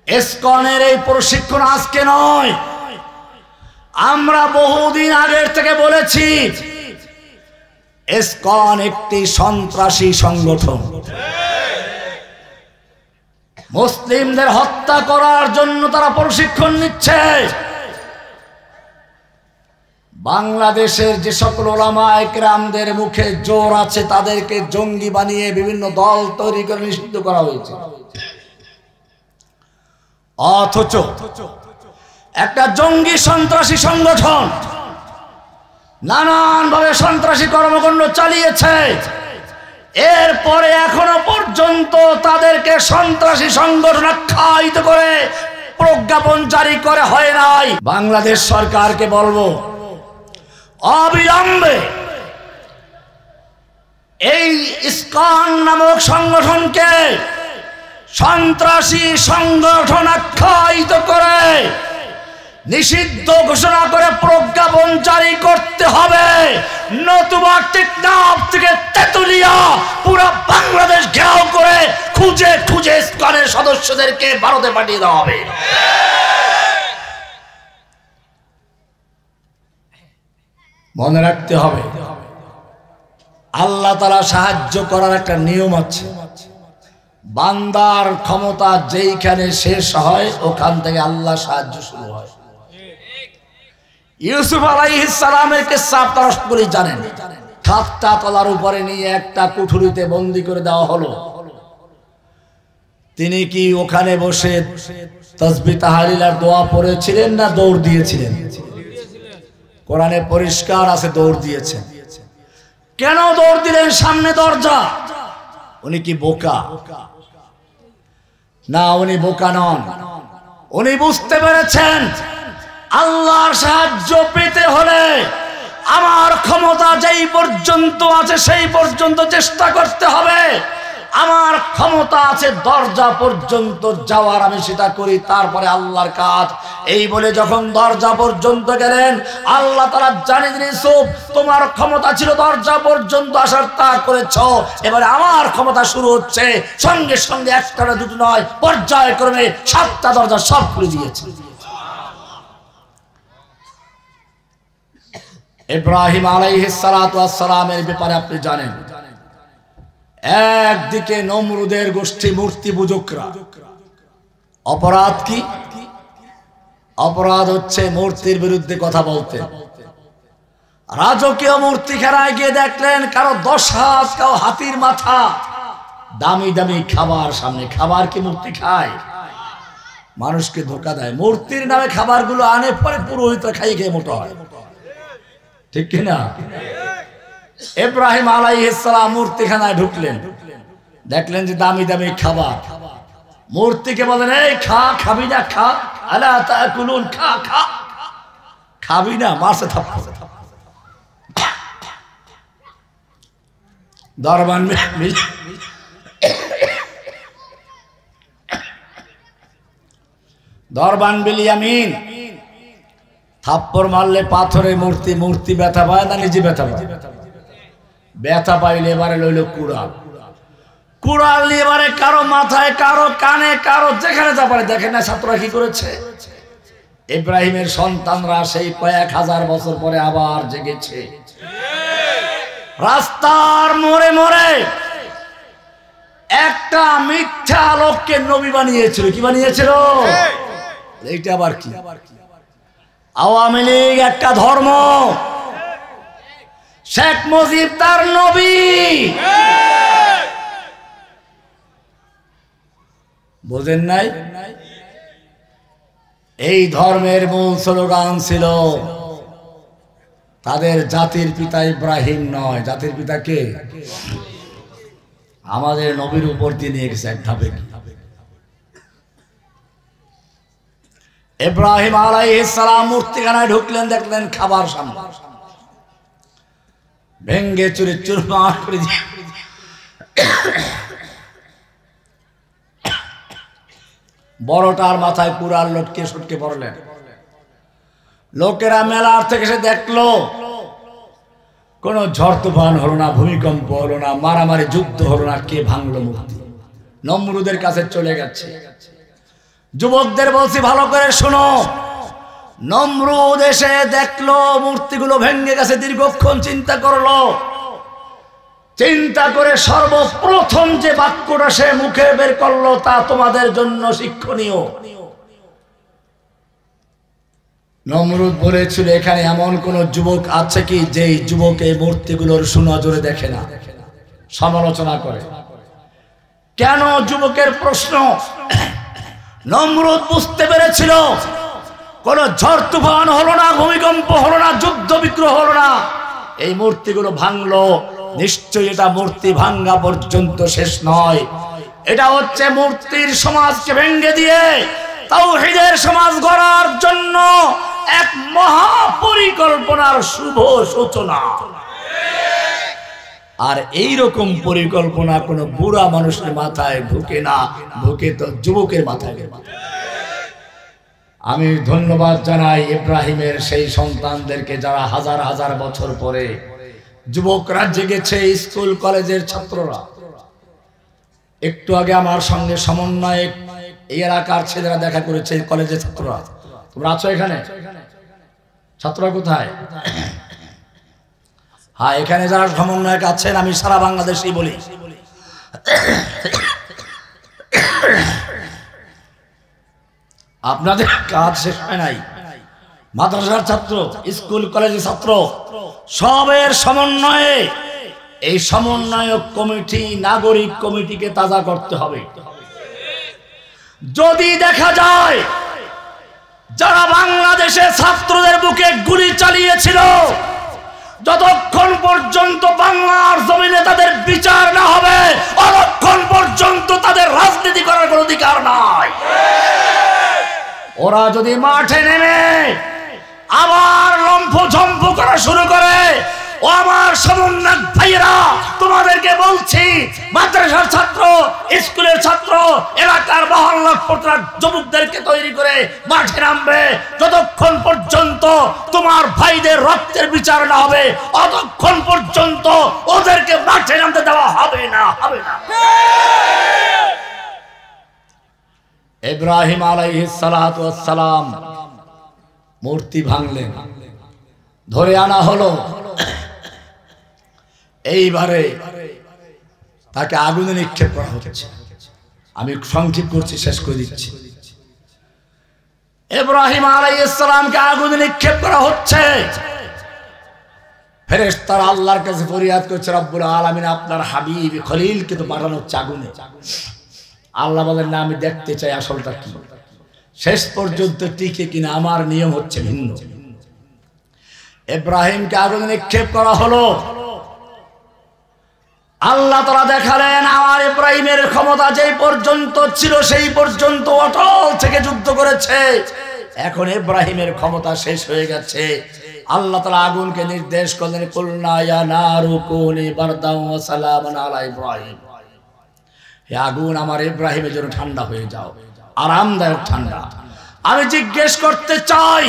ইসকনের এই প্রশিক্ষণ আজকে নয়, আমরা বহুদিন আগের থেকে বলেছি ইসকন একটি সন্ত্রাসী সংগঠন। মুসলিমদের হত্যা করার জন্য তারা প্রশিক্ষণ নিচ্ছে। বাংলাদেশের যে সকল উলামায়ে কেরামদের মুখে জোর আছে, তাদেরকে জঙ্গি বানিয়ে বিভিন্ন দল তৈরি করে নিষিদ্ধ করা হয়েছে। অথচ একটা জঙ্গি সন্ত্রাসী সংগঠন নানানভাবে সন্ত্রাসী কর্মকাণ্ড চালিয়েছে, এরপরে এখনো পর্যন্ত তাদেরকে সন্ত্রাসী সংগঠন আখ্যায়িত করে প্রজ্ঞাপন জারি করে হয় নাই। বাংলাদেশ সরকারকে বলবো, অবিলম্বে এই ইসকন নামক সংগঠনকে সন্ত্রাসী সংগঠন আখ্যায়িত করে নিষিদ্ধ ঘোষণা করে প্রজ্ঞাপন জারি করতে হবে, নতুবা টেকনাফ থেকে তেতুলিয়া পুরো বাংলাদেশ ঘেরাও করে খুঁজে খুঁজে ইসকনের সদস্যদেরকে ভারতে পাঠিয়ে দেওয়া হবে। মনে রাখতে হবে, আল্লাহ তাআলা সাহায্য করার একটা নিয়ম আছে। বান্দার ক্ষমতা যেইখানে শেষ হয়, ওখান থেকে আল্লাহ সাহায্য শুরু হয়। ইউসুফ আলাইহিস সালামের কিসসা আপনারা সকলেই জানেন। খাতটা তলার উপরে নিয়ে একটা কুঠুরিতে বন্দী করে দেওয়া হলো। তিনি কি ওখানে বসে তাসবিহ তাহলিল আর দোয়া পড়েছিলেন না দৌড় দিয়েছিলেন? কোরআনে পরিষ্কার আছে দৌড় দিয়েছেন। কেন দৌড় দিলেন? সামনে দরজা। উনি কি বোকা? না, উনি বোকা নন। উনি বুঝতে পেরেছেন আল্লাহর সাহায্য পেতে হলে আমার ক্ষমতা যেই পর্যন্ত আছে সেই পর্যন্ত চেষ্টা করতে হবে। আমার ক্ষমতা আছে দরজা পর্যন্ত যাওয়ার, আমি সেটা করি, তারপরে আল্লাহর কাজ। এই বলে যখন দরজা পর্যন্ত গেলেন, আল্লাহ তাআলা জানিয়ে দিলেন, ইউসুফ তোমার ক্ষমতা ছিল দরজা পর্যন্ত আসার, তা করেছ, এবারে আমার ক্ষমতা শুরু হচ্ছে। সঙ্গে সঙ্গে একটা না দুটো নয়, পর্যায়ক্রমে 7টা দরজা সব খুলে দিয়েছে। ইব্রাহিম আলাইহিস সালাতু ওয়াস সালামের ব্যাপারে আপনি জানেন, একদিকে নমরুদের গোষ্ঠী মূর্তি পূজকরা। অপরাধ কি? অপরাধ হচ্ছে মূর্তির বিরুদ্ধে কথা বলতে। রাজকীয় মূর্তিখানায় গিয়ে দেখলেন কারো 10 হাত, কারো হাতির মাথা, দামি দামি খাবার সামনে। খাবার কি মূর্তি খায়? মানুষকে ধোঁকা দেয়। মূর্তির নামে খাবারগুলো আনে, পরে পুরোহিত খাইয়ে খেয়ে মোটা হয়, ঠিক কিনা? ইব্রাহিম আলাইহিস সালাম মূর্তিখানায় ঢুকলেন, দেখলেন যে দামি দামি খাবার। মূর্তিকে বলেন, এই খা, খাবি না? খা। আলা তাকুলুন, খা খা। খাবি না? মারছে থাপ্পড়। দরবান দরবান বিলিয়ামিন থাপ্পড় মারলে পাথরে মূর্তি, মূর্তি ব্যথা পায় না নিজে ব্যথা পায়? ব্যথা পাইলে এবারে লইল কুড়াল। কুড়াল নিয়ে এবারে কারো মাথায়, কারো কানে, কারো যেখানে যা পারে। দেখেন না ছাত্ররা কি করেছে? ইব্রাহিমের সন্তানরা সেই কয়েক হাজার বছর পরে আবার জেগেছে। রাস্তার মোড়ে মোড়ে একটা মিথ্যা লোককে নবী বানিয়েছিল। কি বানিয়েছিল? এইটা আবার কি? আওয়ামী লীগ একটা ধর্ম, শেখ মুজিব তার নবী। বোঝেন নাই? এই ধর্মের মূল স্লোগান ছিল তাদের জাতির পিতা ইব্রাহিম নয়, জাতির পিতা কে? আমাদের নবীর উপর দিয়ে নিয়ে গেছে এক ধাপে। ইব্রাহিম আলাইহিস সালাম মূর্তিখানায় ঢুকলেন, দেখলেন খাবার সামনে, ভেঙ্গে চুরে চুরমার করে দিয়ে বড়টার মাথায় কুড়াল লটকে সটকে পড়লেন। লোকেরা মেলার থেকে সে দেখলো কোন ঝড় তুফান হলো না, ভূমিকম্প হলো না, মারামারি যুদ্ধ হলো না। কে ভাঙলো মূর্তি? নমরুদের কাছে চলে গেছে। যুবকদের বলছি ভালো করে শোনো, নমরুদ এসে দেখলো মূর্তিগুলো ভেঙে গেছে, দীর্ঘক্ষণ চিন্তা করলো, চিন্তা করে সর্বপ্রথম যে বাক্যটা সে মুখে বের করলো তা তোমাদের জন্য শিক্ষণীয়। নমরুদ বলেছিল, এখানে এমন কোন যুবক আছে কি যেই যুবক এই মূর্তিগুলোর সুনজরে দেখে না, সমালোচনা করে? কেন যুবকের প্রশ্ন? নমরুদ বুঝতে পেরেছিল কোন ঝড় তুফান হলো না, ভূমিকম্প হলো না, যুদ্ধ বিগ্রহ হলো না, এই মূর্তিগুলো ভাঙলো, নিশ্চয়ই এটা মূর্তি ভাঙ্গা পর্যন্ত শেষ নয়, এটা হচ্ছে মূর্তির সমাজকে ভেঙে দিয়ে তাওহীদের সমাজ গড়ার জন্য এক মহা পরিকল্পনার শুভ সূচনা। আর এই রকম পরিকল্পনা কোন বুড়া মানুষের মাথায় ঢুকে না, ঢুকে তো যুবকের মাথায়। আমি ধন্যবাদ জানাই ইব্রাহিমের সেই সন্তানদেরকে যারা হাজার হাজার বছর পরে যুবকরা জেগেছে, স্কুল কলেজের ছাত্ররা। একটু আগে আমার সঙ্গে সমন্বয়ক এই এলাকার ছেলেরা দেখা করেছে, কলেজের ছাত্ররা। তোমরা আছো এখানে? ছাত্ররা কোথায়? হ্যাঁ, এখানে যারা সমন্বয়ক আছেন আমি সারা বাংলাদেশেই বলি, আপনাদের কাজ শেষ হয় নাই। মাদ্রাসার ছাত্র, স্কুল কলেজের ছাত্র, সবের সমন্বয়ে এই সমন্বয়ক কমিটি, নাগরিক কমিটিকে তাজা করতে হবে। যদি দেখা যায় যারা বাংলাদেশে ছাত্রদের বুকে গুলি চালিয়েছিল, যতক্ষণ পর্যন্ত বাংলার জমিনে তাদের বিচার না হবে ততক্ষণ পর্যন্ত তাদের রাজনীতি করার কোনো অধিকার নাই। ওরা যদি মাঠে নেমে আবার লম্ফঝম্প করা শুরু করে, ও আমার সমন্বয়ক ভাইয়েরা, তোমাদেরকে বলছি, মাদ্রাসার ছাত্র, স্কুলের ছাত্র, এলাকার মহল্লা পড়ার যুবকদেরকে তৈরি করে মাঠে নামবে। যতক্ষণ পর্যন্ত তোমার ভাইদের রক্তের বিচার না হবে ততক্ষণ পর্যন্ত ওদেরকে মাঠে নামতে দেওয়া হবে না, হবে না। ইব্রাহিম আলাইহিস সালাতু ওয়াস সালাম মূর্তি ভাঙলেন, ধরে আনা হলো। এইবারে তাকে আগুনে নিক্ষেপ করা হচ্ছে। আমি সংক্ষেপ করছি, শেষ করে দিচ্ছি। ইব্রাহিম আলাইহিস সালামকে আগুনে নিক্ষেপ করা হচ্ছে। ফেরেশতারা আল্লাহর কাছে ফরিয়াদ করছে, রব্বুল আলামিন আপনার হাবিব খলিলকে তো পাঠানো হচ্ছে আগুনে। আল্লাহ বলেন, না, আমি দেখতে চাই আসলটা কি, শেষ পর্যন্ত টিকে কিনা, আমার নিয়ম হচ্ছে ভিন্ন। ইব্রাহিমকে আগুনে নিক্ষেপ করা হলো। আল্লাহ তাআলা দেখালেন আমার ইব্রাহিমের ক্ষমতা যেই পর্যন্ত ছিল সেই পর্যন্ত অটল থেকে যুদ্ধ করেছে, এখন ইব্রাহিমের ক্ষমতা শেষ হয়ে গেছে। আল্লাহ তাআলা আগুনকে নির্দেশ করলেন, কুলনা ইয়া নারু কুনি বারদাও ওয়া সালামান আলা ইব্রাহিম, হে আগুন আমার ইব্রাহিমের জন্য ঠান্ডা হয়ে যাও, আরামদায়ক ঠান্ডা। আমি জিজ্ঞেস করতে চাই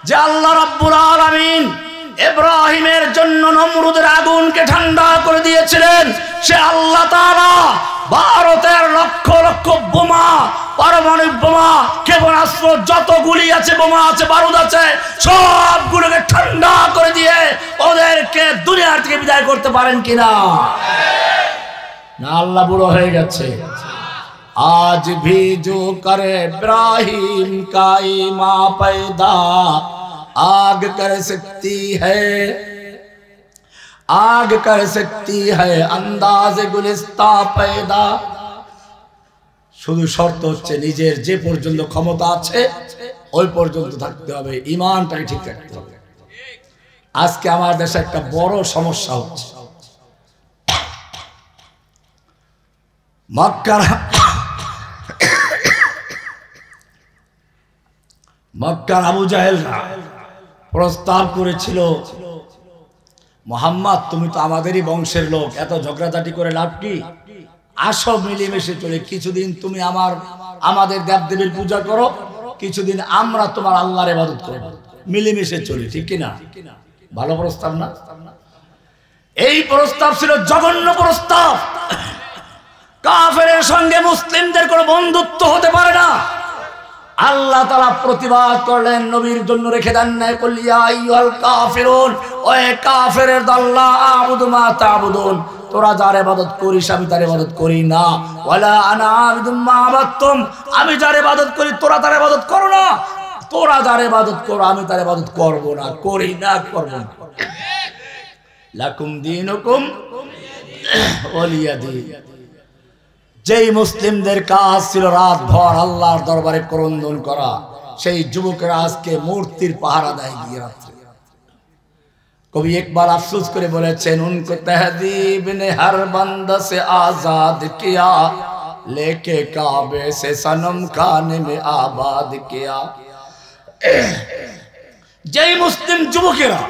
যে আল্লাহ রাব্বুল আলামিন ইব্রাহিমের জন্য নমরুদের আগুনকে ঠান্ডা করে দিয়েছিলেন, সে আল্লাহ তাআলা ভারতের লক্ষ লক্ষ বোমা, পারমাণবিক বোমা, ক্ষেপণাস্ত্র, যত গুলি আছে, বোমা আছে, বারুদ আছে, সবগুলোকে ঠান্ডা করে দিয়ে ওদেরকে দুনিয়ার থেকে বিদায় করতে পারেন কিনা? না, আল্লাহ বুড়ো হয়ে গেছে। আজ ভি জো করে ইব্রাহিম কা ইমা पैदा आग कर सकती है, आग कर सकती है अंदाज गुलिस्ता पैदा। শুধু শর্ত হচ্ছে নিজের যে পর্যন্ত ক্ষমতা আছে ওই পর্যন্ত থাকতে হবে, ঈমানটাকে ঠিক রাখতে হবে। আজকে আমার দেশে একটা বড় সমস্যা হচ্ছে, মক্কার আবু জাহেলরা প্রস্তাব করেছিল, মুহাম্মদ তুমি তো আমাদেরই বংশের লোক, এত ঝগড়াঝাটি করে লাভ কি, আসো মিলেমিশে চলে, কিছুদিন তুমি আমাদের দেবদেবীর পূজা করো, কিছুদিন আমরা তোমার আল্লাহর ইবাদত করব, মিলেমিশে চলি, ঠিক কিনা? ভালো প্রস্তাব না? এই প্রস্তাব ছিল জঘন্য প্রস্তাব। কাফেরের সঙ্গে মুসলিমদের কোনো বন্ধুত্ব হতে পারে না। আল্লাহ তাআলা প্রতিবাদ করলেন, নবীর জন্য রেখে দেন না, কুল ইয়া আইয়ুহাল কাফিরুন, ওয়ে কাফেরের দল, লা আ'বুদু মা তা'বুদুন, তোরা যার ইবাদত করিস আমি তার ইবাদত করি না, ওয়ালা আনা আ'বুদু মা আবাদতুম, আমি যার ইবাদত করি তোরা তার ইবাদত করো না, তোরা যার ইবাদত করো আমি তার ইবাদত করব না, করি না, করব না। লাকুম দীনুকুম ওয়ালিয়া দীন। যেই মুসলিমদের কাজ ছিল রাত ভর আল্লাহর দরবারে ক্রন্দন করা, সেই যুবকেরা আজকে মূর্তির পাহারা দেয় গিয়ে রাত্রে। কবি একবার আফসোস করে বলেছেন, উनको तहजीब ने हर बंदा से आजाद किया, लेके काबे से सनम खाने में आबाद किया। যেই মুসলিম যুবকেরা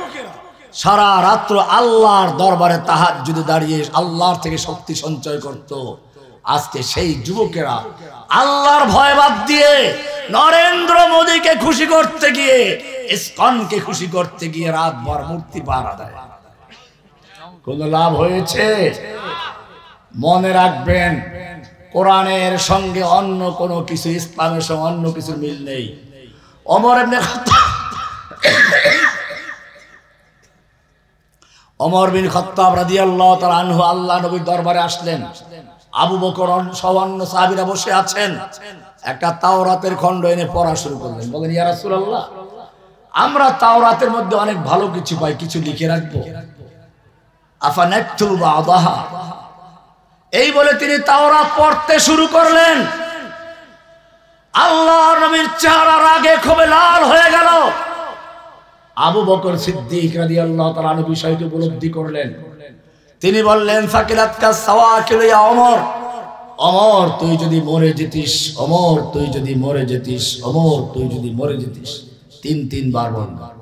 সারা রাত্র আল্লাহর দরবারে তাহাজ্জুদে দাঁড়িয়ে আল্লাহর থেকে শক্তি সঞ্চয় করত, আজকে সেই যুবকেরা আল্লাহর ভয় বাদ দিয়ে নরেন্দ্র মোদীকে খুশি করতে গিয়ে, ইসকনকে খুশি করতে গিয়ে রাত ভর মূর্তি পাহারা দেয়। কোন লাভ হয়েছে? মনে রাখবেন, কোরআনের সঙ্গে অন্য কোনো কিছু, ইসলামের সঙ্গে অন্য কিছুর মিল নেই। ওমর বিন খাত্তাব রাদিয়াল্লাহু তাআলা আনহু আল্লাহ নবীর দরবারে আসলেন। আবু বকর সহ অন্য সাহাবীরা বসে আছেন। একটা তাওরাতের খণ্ড এনে পড়া শুরু করলেন। বলেন, ইয়া রাসূলুল্লাহ, আমরা তাওরাতের মধ্যে অনেক ভালো কিছু পাই, কিছু লিখে রাখবো। আফানাকতুবু বা'দাহা, এই বলে তিনি তাওরাত পড়তে শুরু করলেন। আল্লাহর নবীর চেহারা রাগে ক্ষোভে লাল হয়ে গেল। আবু বকর সিদ্দিক রাদিয়াল্লাহু তাআলা আনহু বিষয়টি উপলব্ধি করলেন। তিনি বললেন, ফাকিলাতকা সাওয়াকিল ইয়া ওমর, ওমর তুই যদি মরে যেতিস, ওমর তুই যদি মরে যেতিস, ওমর তুই যদি মরে যেতিস, তিনবার বললেন।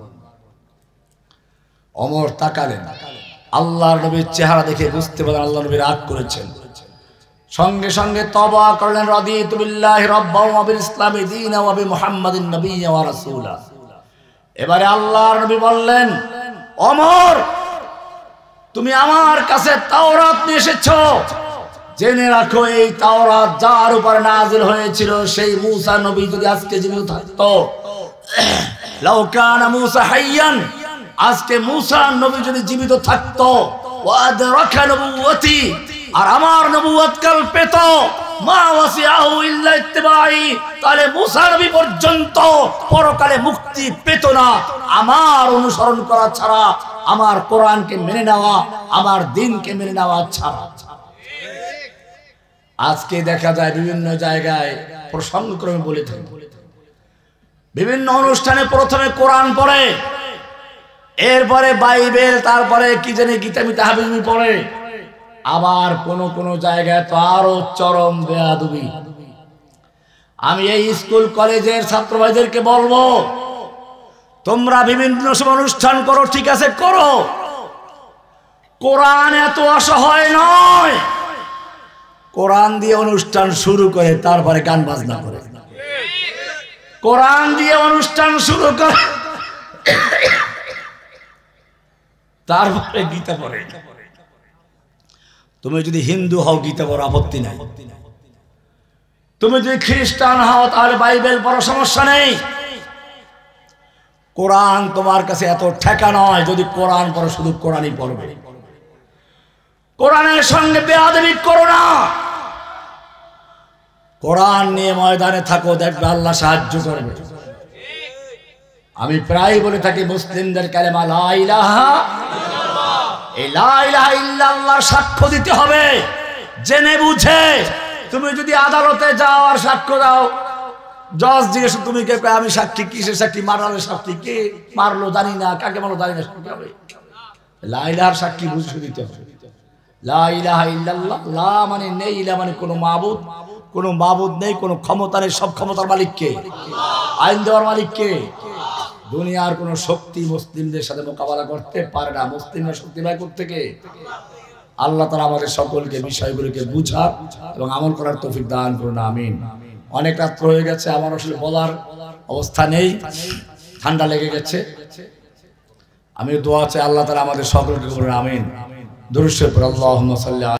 ওমর তাকালেন, আল্লাহর নবীর চেহারা দেখে বুঝতে পারলেন আল্লাহর নবী রাগ করেছেন। সঙ্গে সঙ্গে তওবা করলেন, রাদিতু বিল্লাহি রাব্বান ওয়া বিল ইসলামি দীনা ওয়া বি মুহাম্মাদিন নাবিয়্যা ওয়া রাসূলা। এবারে আল্লাহর নবী বললেন, ওমর তুমি আমার কাছে তাওরাত নিয়ে এসেছো, জেনে রাখো এই তাওরাত যার উপর নাযিল হয়েছিল সেই মূসা নবী যদি আজকে জীবিত থাকতো, লাউ কানা মূসা হাইয়ান, আজকে মূসা নবী যদি জীবিত থাকতো, ওয়া আদরাকা নবুওয়াতি, আর আমার নবুয়ত কাল পেত, মা ওয়াসিআহু ইল্লা ইত্তিবাই, তাহলে মূসা নবী পর্যন্ত পরকালে মুক্তি পেত না আমার অনুসরণ করা ছাড়া, আমার কোরআনকে মেনে নেওয়া, আমার দ্বীনকে মেনে নেওয়া ছাড়া। আজকে দেখা যায় বিভিন্ন জায়গায় প্রসঙ্গক্রমে বলে থাকে, বিভিন্ন অনুষ্ঠানে প্রথমে কোরআন পড়ে, এরপরে বাইবেল, তারপরে কি জানি গীতা মিতা হাবিবি পড়ে, আবার কোন জায়গায় তো আরো চরম বেয়াদবি। আমি এই স্কুল কলেজের ছাত্র ভাইদেরকে বলবো, তোমরা বিভিন্ন সময় অনুষ্ঠান করো, ঠিক আছে করো, কোরআন এত অসহায় নয়। কোরআন দিয়ে অনুষ্ঠান শুরু করে তারপরে গান বাজনা করে, কোরআন দিয়ে অনুষ্ঠান শুরু করে তারপরে গীতা পড়ে। তুমি যদি হিন্দু হও গীতা পড়ো, আপত্তি নাই। তুমি যদি খ্রিস্টান হও তাহলে বাইবেল পড়ো, সমস্যা নেই। কোরআন তোমার কাছে এত ঠেকা নয়, যদি কোরআন পড়ো শুধু কোরআনই পড়বে, কোরআনের সঙ্গে বেয়াদবি করো না। কোরআন নিয়ে ময়দানে থাকো, দেখবে আল্লাহ সাহায্য করবে। আমি প্রায় বলে থাকি মুসলিমদের কালেমা লা ইলাহা ইল্লাল্লাহ, এই লা ইলাহা ইল্লাল্লাহ সাক্ষ্য দিতে হবে জেনে বুঝে। তুমি যদি আদালতে যাও আর সাক্ষ্য দাও, জজ জিজ্ঞেস তুমি কে, আমি সাক্ষী। কিসের সাক্ষী? মারালের সাক্ষী। কে মারলো জানি না, কাকে মারলো জানি না, লা ইলাহার সাক্ষী বুঝে দিতে হবে। লা ইলাহা ইল্লাল্লাহ, লা মানে নেই, ইলা মানে কোনো মাবুদ, কোনো মাবুদ নেই, কোনো ক্ষমতা নেই, সব ক্ষমতার মালিক কে? আইন দেওয়ার মালিক কে? দুনিয়ার কোন শক্তি মুসলিমদের সাথে মোকাবেলা করতে পারে না। মুসলিমরা শক্তি পায় কোত্থেকে? আল্লাহ তাআলা আমাদের সকলকে বিষয়গুলোকে বুঝার এবং আমল করার তৌফিক দান করুন, আমিন। অনেক রাত্র হয়ে গেছে, আমার আসলে বলার অবস্থা নেই, ঠান্ডা লেগে গেছে। আমি দোয়া চাই আল্লাহ তাআলা আমাদের সকলকে করুন, আমিন। দুরূদ শরীফ পড়ুন, আল্লাহুম্মা সাল্লি